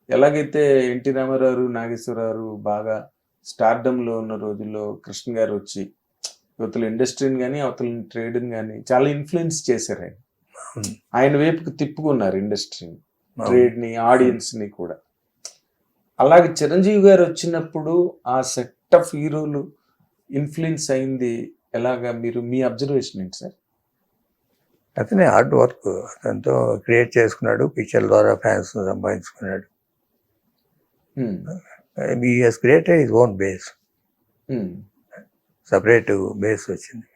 ఎలాగైతే ఎన్టీ రామారావు, నాగేశ్వరరావు బాగా స్టార్డమ్‌లో ఉన్న రోజుల్లో కృష్ణ గారు వచ్చి ఇవతల ఇండస్ట్రీని గాని, అవతల ట్రేడ్‌ని గాని చాలా ఇన్‌ఫ్లూయెన్స్ చేశారాయన. ఆయన వైపుకి తిప్పుకున్నారు ఇండస్ట్రీని, ట్రేడ్‌ని, ఆడియన్స్‌ని కూడా. అలాగే చిరంజీవి గారు వచ్చినప్పుడు ఆ సెట్ ఆఫ్ హీరోలు ఇన్‌ఫ్లూయెన్స్ అయింది ఎలాగా? మీరు మీ అబ్జర్వేషన్ ఏంటి సార్? అతనే హార్డ్ వర్క్ అతనితో క్రియేట్ చేసుకున్నాడు, పిక్చర్ ద్వారా ఫ్యాన్స్ సంపాదించుకున్నాడు. He has created his own base, separate base వచ్చింది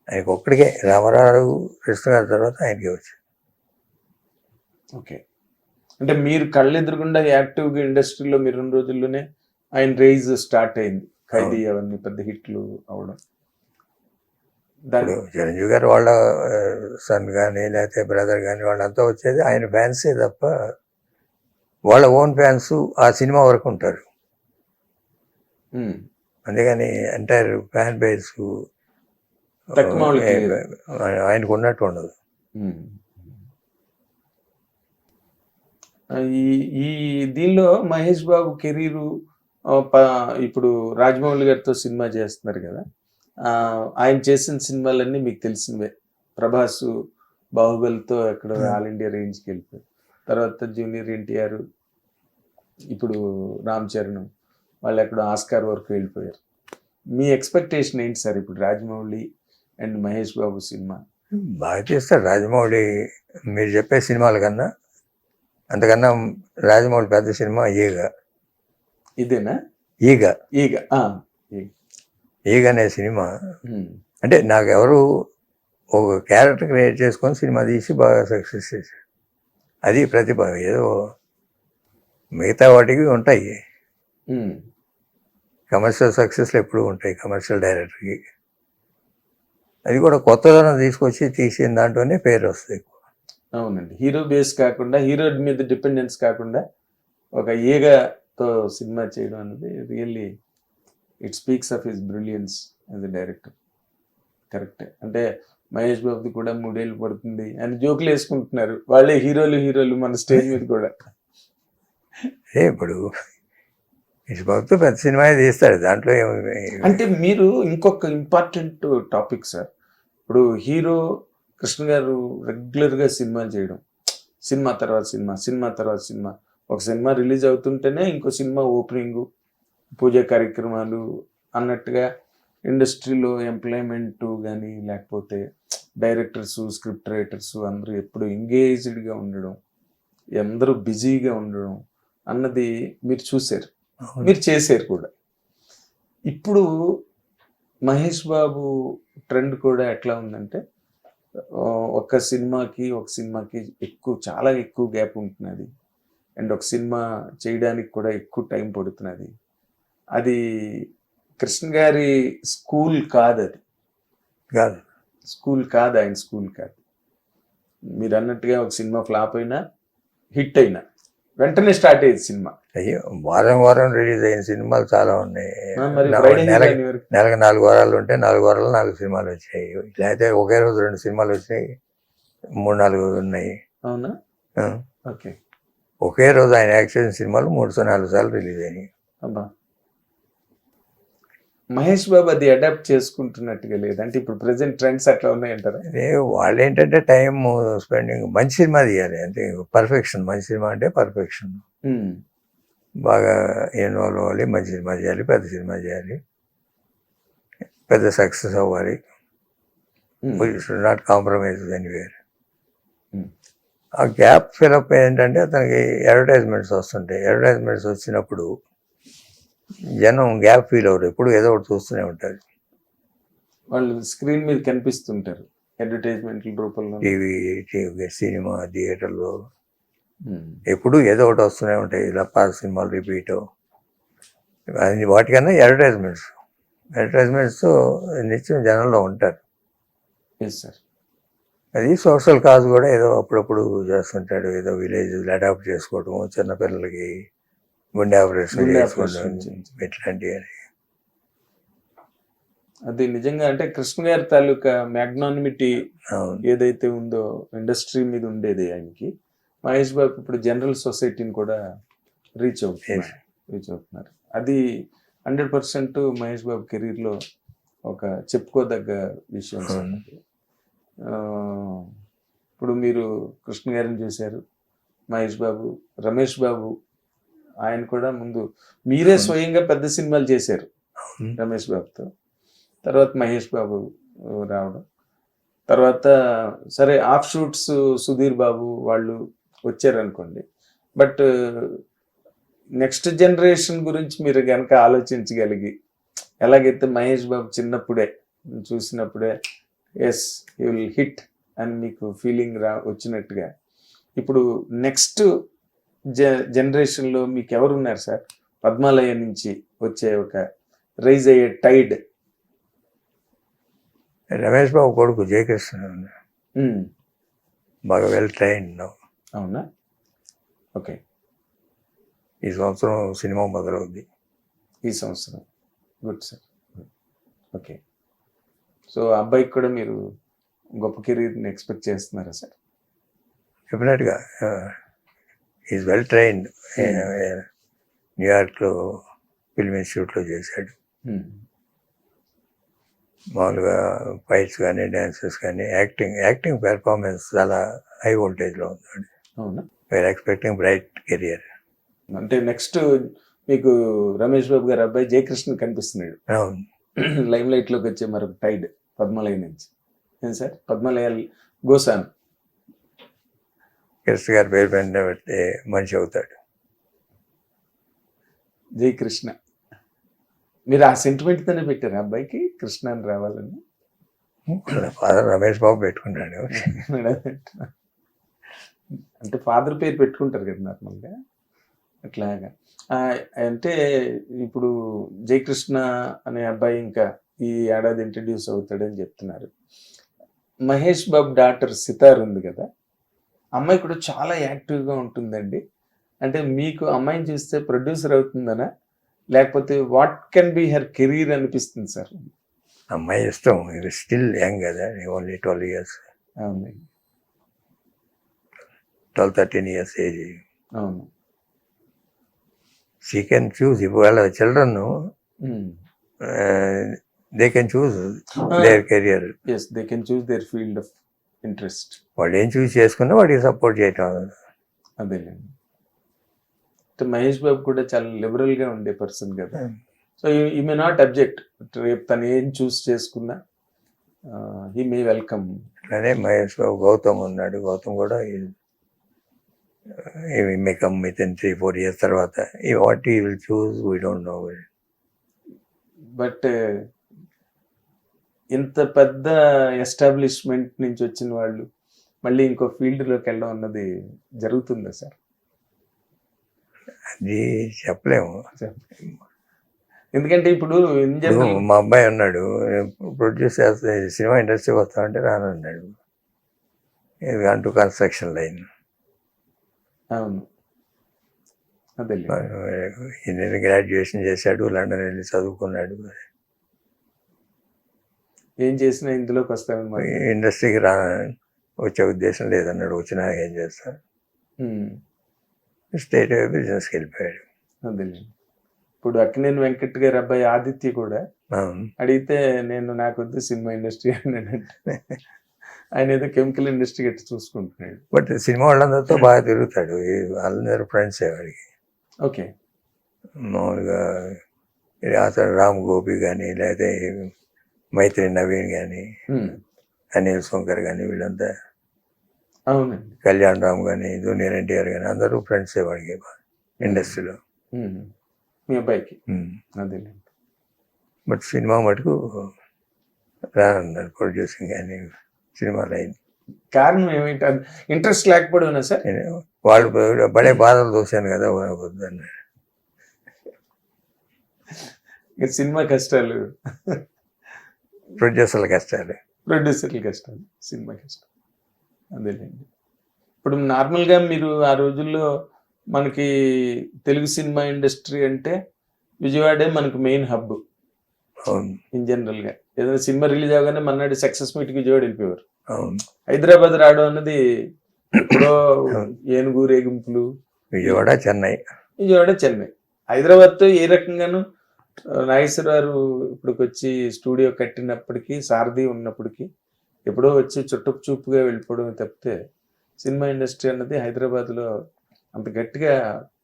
ఆయనకు ఒక్కడికే. రామారావు, కృష్ణ గారి తర్వాత ఆయనకే వచ్చింది. ఓకే, అంటే మీరు కళ్ళెదురుగుండా యాక్టివ్గా ఇండస్ట్రీలో మీరున్న రోజుల్లోనే ఆయన రేజ్ స్టార్ట్ అయింది. ఖైదీ అవన్నీ పెద్ద హిట్లు అవడం. ఇప్పుడు చిరంజీవి గారు వాళ్ళ సన్ కానీ లేకపోతే బ్రదర్ కానీ వాళ్ళంతా వచ్చేది ఆయన ఫ్యాన్సే తప్ప వాళ్ళ ఓన్ ఫ్యాన్స్ ఆ సినిమా వరకు ఉంటారు. అందుకని ఎంటైర్ ఫ్యాన్ బేస్ ఆయనకు ఉన్నట్టు ఉండదు. ఈ దీనిలో మహేష్ బాబు కెరీరు ఇప్పుడు రాజమౌళి గారితో సినిమా చేస్తున్నారు కదా, ఆయన చేసిన సినిమాలన్నీ మీకు తెలిసినవే. ప్రభాస్ బాహుబలితో ఎక్కడ ఆల్ ఇండియా రేంజ్కి వెళ్ళిపోయారు. తర్వాత జూనియర్ ఎన్టీఆర్, ఇప్పుడు రామ్ చరణ్ వాళ్ళు ఎక్కడ ఆస్కార్ వరకు వెళ్ళిపోయారు. మీ ఎక్స్పెక్టేషన్ ఏంటి సార్ ఇప్పుడు రాజమౌళి అండ్ మహేష్ బాబు సినిమా? బాగా చేస్తారు రాజమౌళి. మీరు చెప్పే సినిమాల కన్నా అంతకన్నా రాజమౌళి పెద్ద సినిమా ఈగ. ఇదేనా? ఈగ. ఈగ ఈగ అనే సినిమా అంటే నాకు ఎవరు ఒక క్యారెక్టర్ క్రియేట్ చేసుకొని సినిమా తీసి బాగా సక్సెస్ చేశారు. అది ప్రతిభ. ఏదో మిగతా వాటికి ఉంటాయి, కమర్షియల్ సక్సెస్లు ఎప్పుడూ ఉంటాయి కమర్షియల్ డైరెక్టర్కి. అది కూడా కొత్తదనం తీసుకొచ్చి తీసిన దాంట్లోనే పేరు వస్తుంది ఎక్కువ. అవునండి, హీరో బేస్ కాకుండా, హీరో మీద డిపెండెన్స్ కాకుండా ఒక ఈగతో సినిమా చేయడం అనేది really it speaks of his brilliance as a director. కరెక్టే. అంటే మహేష్ బాబుది కూడా 3 ఏళ్ళు పడుతుంది అని జోకులు వేసుకుంటున్నారు వాళ్ళే హీరోలు మన స్టేజ్ మీద కూడా. ఇప్పుడు మహేష్ బాబుతో పెద్ద సినిమా తీస్తాడు, దాంట్లో అంటే మీరు ఇంకొక ఇంపార్టెంట్ టాపిక్ సార్. ఇప్పుడు హీరో కృష్ణ గారు రెగ్యులర్గా సినిమాలు చేయడం, సినిమా తర్వాత సినిమా, సినిమా తర్వాత సినిమా. ఒక సినిమా రిలీజ్ అవుతుంటేనే ఇంకో సినిమా ఓపెనింగ్, పూజా కార్యక్రమాలు అన్నట్టుగా ఇండస్ట్రీలో ఎంప్లాయ్మెంట్ కానీ లేకపోతే డైరెక్టర్స్, స్క్రిప్ట్ రైటర్స్ అందరూ ఎప్పుడు ఎంగేజ్డ్గా ఉండడం, అందరూ బిజీగా ఉండడం అన్నది మీరు చూశారు, మీరు చేశారు కూడా. ఇప్పుడు మహేష్ బాబు ట్రెండ్ కూడా ఎట్లా ఉందంటే ఒక సినిమాకి చాలా ఎక్కువ గ్యాప్ ఉంటున్నది, అండ్ ఒక సినిమా చేయడానికి కూడా ఎక్కువ టైం పడుతున్నది. అది కృష్ణ గారి స్కూల్ కాదు, అది కాదు, స్కూల్ కాదు, ఆయన స్కూల్ కాదు. మీరు అన్నట్టుగా ఒక సినిమా ఫ్లాప్ అయినా హిట్ అయినా వెంటనే స్టార్ట్ అయ్యేది సినిమా. అయ్యో, వారం రిలీజ్ అయిన సినిమాలు చాలా ఉన్నాయి. నెలకు 4 వారాలు ఉంటే 4 వారాలు 4 సినిమాలు వచ్చాయి. లేకపోతే ఒకే రోజు 2 సినిమాలు వచ్చాయి, 3-4 ఉన్నాయి. అవునా? ఓకే. ఒకే రోజు ఆయన యాక్ట్ చేసిన సినిమాలు 3-4 సార్లు రిలీజ్ అయినాయి. అబ్బా, మహేష్ బాబు అది అడాప్ట్ చేసుకుంటున్నట్టుగా లేదంటే ఇప్పుడు ప్రెసెంట్ ట్రెండ్స్ అట్లా ఉన్నాయంటారా? వాళ్ళు ఏంటంటే టైం స్పెండింగ్, మంచి సినిమా తీయాలి అంటే పర్ఫెక్షన్. మంచి సినిమా అంటే పర్ఫెక్షన్, బాగా ఇన్వాల్వ్ అవ్వాలి, మంచి సినిమా చేయాలి, పెద్ద సినిమా చేయాలి, పెద్ద సక్సెస్ అవ్వాలి. Should not compromise anywhere. ఆ గ్యాప్ ఫిలప్ ఏంటంటే అతనికి అడ్వర్టైజ్మెంట్స్ వస్తుంటాయి. అడ్వర్టైజ్మెంట్స్ వచ్చినప్పుడు జనం గ్యాప్ ఫీల్ అవ్వరు, ఎప్పుడు ఏదో ఒకటి చూస్తూనే ఉంటారు. వాళ్ళు స్క్రీన్ మీద కనిపిస్తుంటారు అడ్వర్టైజ్మెంట్ల రూపంలో, టీవీ, సినిమా థియేటర్లో ఎప్పుడు ఏదో ఒకటి వస్తూనే ఉంటాయి. ఇలా పాత సినిమాలు రిపీట్, అది వాటికన్నా అడ్వర్టైజ్మెంట్స్ నిత్యం జనంలో ఉంటారు. అది సోషల్ కాజ్ కూడా ఏదో అప్పుడప్పుడు చేస్తుంటాడు. ఏదో విలేజ్ అడాప్ట్ చేసుకోవటం, చిన్నపిల్లలకి గుండె ఆపరేషన్ చేసుకోవడం, ఇట్లాంటివి. అది నిజంగా అంటే కృష్ణ గారి తాలూకా మ్యాగ్నానిమిటీ ఏదైతే ఉందో ఇండస్ట్రీ మీద ఉండేది ఆయనకి, మహేష్ బాబు ఇప్పుడు జనరల్ సొసైటీని కూడా రీచ్ అవుతున్నారు. అది 100% మహేష్ బాబు కెరీర్లో ఒక చెప్పుకోదగ్గ విషయం సార్. ఇప్పుడు మీరు కృష్ణ గారిని చూశారు, మహేష్ బాబు, రమేష్ బాబు, ఆయన కూడా ముందు మీరే స్వయంగా పెద్ద సినిమాలు చేశారు రమేష్ బాబుతో, తర్వాత మహేష్ బాబు రావడం, తర్వాత సరే ఆఫ్ షూట్స్ సుధీర్ బాబు వాళ్ళు వచ్చారనుకోండి. బట్ నెక్స్ట్ జనరేషన్ గురించి మీరు కనుక ఆలోచించగలిగి, ఎలాగైతే మహేష్ బాబు చిన్నప్పుడే చూసినప్పుడే ఎస్ యూ విల్ హిట్ అని మీకు ఫీలింగ్ వచ్చినట్టుగా, ఇప్పుడు నెక్స్ట్ జనరేషన్లో మీకు ఎవరు ఉన్నారు సార్? పద్మాలయ నుంచి వచ్చే ఒక రైజ్ అయ్యే టైడ్. రమేష్ బాబు కొడుకు జయకృష్ణ బాగా వెల్ ట్రైన్డ్. అవునా? ఓకే. ఈ సంవత్సరం సినిమా మొదలవుద్ది. ఈ సంవత్సరం. Good sir. ఓకే. సో అబ్బాయికి కూడా మీరు గొప్ప కెరీర్ని ఎక్స్పెక్ట్ చేస్తున్నారా సార్? డెఫినెట్గా ఈజ్ వెల్ ట్రైన్డ్. న్యూయార్క్లో ఫిల్మ్ ఇన్స్టిట్యూట్లో చేశాడు. మామూలుగా ఫైట్స్ కానీ డ్యాన్సెస్ కానీ యాక్టింగ్ పెర్ఫార్మెన్స్ చాలా హై వోల్టేజ్లో ఉన్నాడు. అవునా? We are expecting bright career. అంటే నెక్స్ట్ మీకు రమేష్ బాబు గారు అబ్బాయి జయకృష్ణ కనిపిస్తున్నాడు. అవును. లైమ్ లైట్లోకి వచ్చే మరొక టైడ్ పద్మాలయ నుంచి. ఏం సార్? పద్మాలయ గోసాన్ కృష్ణ గారి పేరు పైన పెడితే మనిషి అవుతాడు. జయకృష్ణ. మీరు ఆ సెంటిమెంట్తోనే పెట్టారు అబ్బాయికి కృష్ణ అని రావాలని? ఫాదర్ రమేష్ బాబు పెట్టుకున్నాడు. అంటే ఫాదర్ పేరు పెట్టుకుంటారు కదా నార్మల్గా, అట్లాగా. అంటే ఇప్పుడు జయకృష్ణ అనే అబ్బాయి ఇంకా ఈ ఏడాది ఇంట్రడ్యూస్ అవుతాడని చెప్తున్నారు. మహేష్ బాబు డాటర్ సితార్ ఉంది కదా, అమ్మాయి కూడా చాలా యాక్టివ్గా ఉంటుందండి. అంటే మీకు అమ్మాయిని చూస్తే ప్రొడ్యూసర్ అవుతుందనా, లేకపోతే what can be her career అనిపిస్తుంది సార్? అమ్మాయి ఇష్టం. ఇది స్టిల్ యంగ్ కదా, ఓన్లీ 12 years. అవును. 12-13 years ఏజ్. అవును. She can choose. ఇవాళ children they can choose their career. Yes, they can choose their field of interest. వాళ్ళు ఏం చూస్ చేసుకున్నా వాడికి సపోర్ట్ చేయటం. అదేలేండి. అంటే మహేష్ బాబు కూడా చాలా లిబరల్గా ఉండే పర్సన్ కదా, so you may not object. రేపు తను ఏం చూస్ చేసుకున్నా హీ మే వెల్కమ్. అదే మహేష్ బాబు గౌతమ్ ఉన్నాడు. గౌతమ్ కూడా may come with in 3-4 years తర్వాత. What he will choose we don't know. But ఇంత పెద్ద ఎస్టాబ్లిష్మెంట్ నుంచి వచ్చిన వాళ్ళు మళ్ళీ ఇంకో ఫీల్డ్లోకి వెళ్ళడం అన్నది జరుగుతుందా సార్? అది చెప్పలేము. ఎందుకంటే ఇప్పుడు మా అబ్బాయి అన్నాడు, ప్రొడ్యూస్ చేస్తే సినిమా ఇండస్ట్రీకి వస్తామంటే రానన్నాడు. అంటూ కన్స్ట్రక్షన్ లైన్. అవును. అదే ఇంజనీరింగ్ గ్రాడ్యుయేషన్ చేశాడు, లండన్ వెళ్ళి చదువుకున్నాడు. ఏం చేసినా ఇందులోకి వస్తామన్నమాట. ఇండస్ట్రీకి వచ్చే ఉద్దేశం లేదన్నాడు. వచ్చినా ఏం చేస్తాను, స్టేట్ బిజినెస్కి వెళ్ళిపోయాడు. అదేలే. ఇప్పుడు అక్కినేని వెంకట్ గారి అబ్బాయి ఆదిత్య కూడా అడిగితే నాకు వద్దు సినిమా ఇండస్ట్రీ అన్నాడంటే, ఆయన ఏదో కెమికల్ ఇండస్ట్రీ గట్టి చూసుకుంటున్నాడు. బట్ సినిమా వాళ్ళందరితో బాగా తిరుగుతాడు. వాళ్ళందరూ ఫ్రెండ్స్ వాడికి. ఓకే. మామూలుగా అతను రామ్ గోపి కానీ, లేకపోతే మైత్రి నవీన్ కానీ, అనిల్ శంకర్ కానీ, వీళ్ళంతా. అవునండి. కళ్యాణ్ రామ్ కానీ, జూనియర్ ఎన్టీఆర్ కానీ అందరూ ఫ్రెండ్సే వాడికి ఇండస్ట్రీలో. మీ అబ్బాయికి అదే. బట్ సినిమా మటుకు రానన్నారు, ప్రొడ్యూసింగ్ కానీ సినిమా లైన్. కారణం ఏమిటి? ఇంట్రెస్ట్ లేకపోవడం సార్? వాళ్ళు బడే బాధలు చూశాను కదా వద్దన్నారు. సినిమా కష్టాలు, ప్రొడ్యూసర్ల కష్టాలు, సినిమా కష్టాలు. అదేలేండి. ఇప్పుడు నార్మల్గా మీరు ఆ రోజుల్లో మనకి తెలుగు సినిమా ఇండస్ట్రీ అంటే విజయవాడే మనకు మెయిన్ హబ్ ఇన్ జనరల్గా. ఏదైనా సినిమా రిలీజ్ అవగానే మన్నాడు సక్సెస్ మీట్కి విజయవాడ వెళ్ళిపోయేవారు. హైదరాబాద్ రావడం అన్నది ఎప్పుడో ఏనుగు రేగింపులు, విజయవాడ, చెన్నై. చెన్నై. హైదరాబాద్తో ఏ రకంగానూ నాగేశ్వరరావు ఇప్పటికి వచ్చి స్టూడియో కట్టినప్పటికీ, సారథి ఉన్నప్పటికీ ఎప్పుడో వచ్చి చుట్టపు చూపుగా వెళ్ళిపోవడం తప్పితే సినిమా ఇండస్ట్రీ అన్నది హైదరాబాద్లో అంత గట్టిగా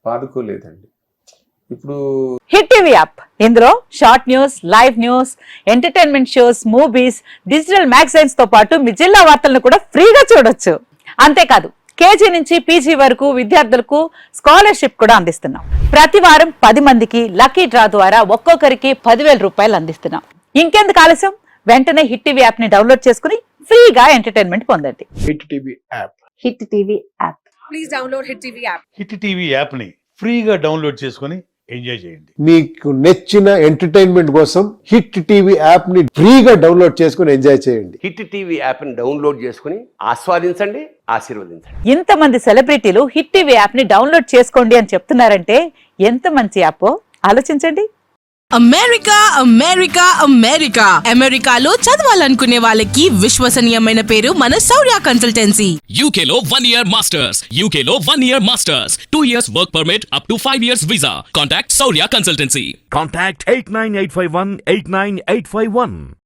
పాదుకోలేదండి. ఇప్పుడు హిట్ టీవీ యాప్, ఇందులో short news, live news, entertainment shows, movies, digital magazines తో పాటు మీ జిల్లా వార్తలను కూడా ఫ్రీగా చూడొచ్చు. అంతేకాదు కేజీ నుంచి పీజీ వరకు విద్యార్థులకు స్కాలర్షిప్ కూడా అందిస్తున్నాం. ప్రతి వారం 10 మందికి లక్కీ డ్రా ద్వారా ఒక్కొక్కరికి 10,000 రూపాయలు అందిస్తున్నాం. ఇంకెందుకు ఆలస్యం, వెంటనే హిట్ టీవీ యాప్ ని డౌన్లోడ్ చేసుకుని ఫ్రీగా ఎంటర్టైన్మెంట్ పొందండి. Hit TV app. Hit TV app. Please download hit TV app. Hit TV యాప్ని ఫ్రీగా డౌన్లోడ్ చేసుకొని ఎంజాయ్ చేయండి. మీకు నచ్చిన ఎంటర్టైన్మెంట్ కోసం హిట్ టీవీ యాప్ ని ఫ్రీగా డౌన్లోడ్ చేసుకుని ఎంజాయ్ చేయండి. హిట్ టీవీ యాప్ని డౌన్లోడ్ చేసుకుని ఆస్వాదించండి, ఆశీర్వదించండి. ఇంతమంది సెలబ్రిటీలు హిట్ టీవీ యాప్ ని డౌన్లోడ్ చేసుకోండి అని చెప్తున్నారంటే ఎంత మంచి యాప్ ఆలోచించండి. అమెరికా అమెరికా అమెరికా అమెరికాలో చదవాలనుకునే వాళ్ళకి విశ్వసనీయమైన పేరు మన శౌర్య కన్సల్టెన్సీ. UK లో 1 year masters. UK లో 1 year masters. 2 years work permit up to 5 years visa. Contact Saurya Consultancy. Contact 89851 89851.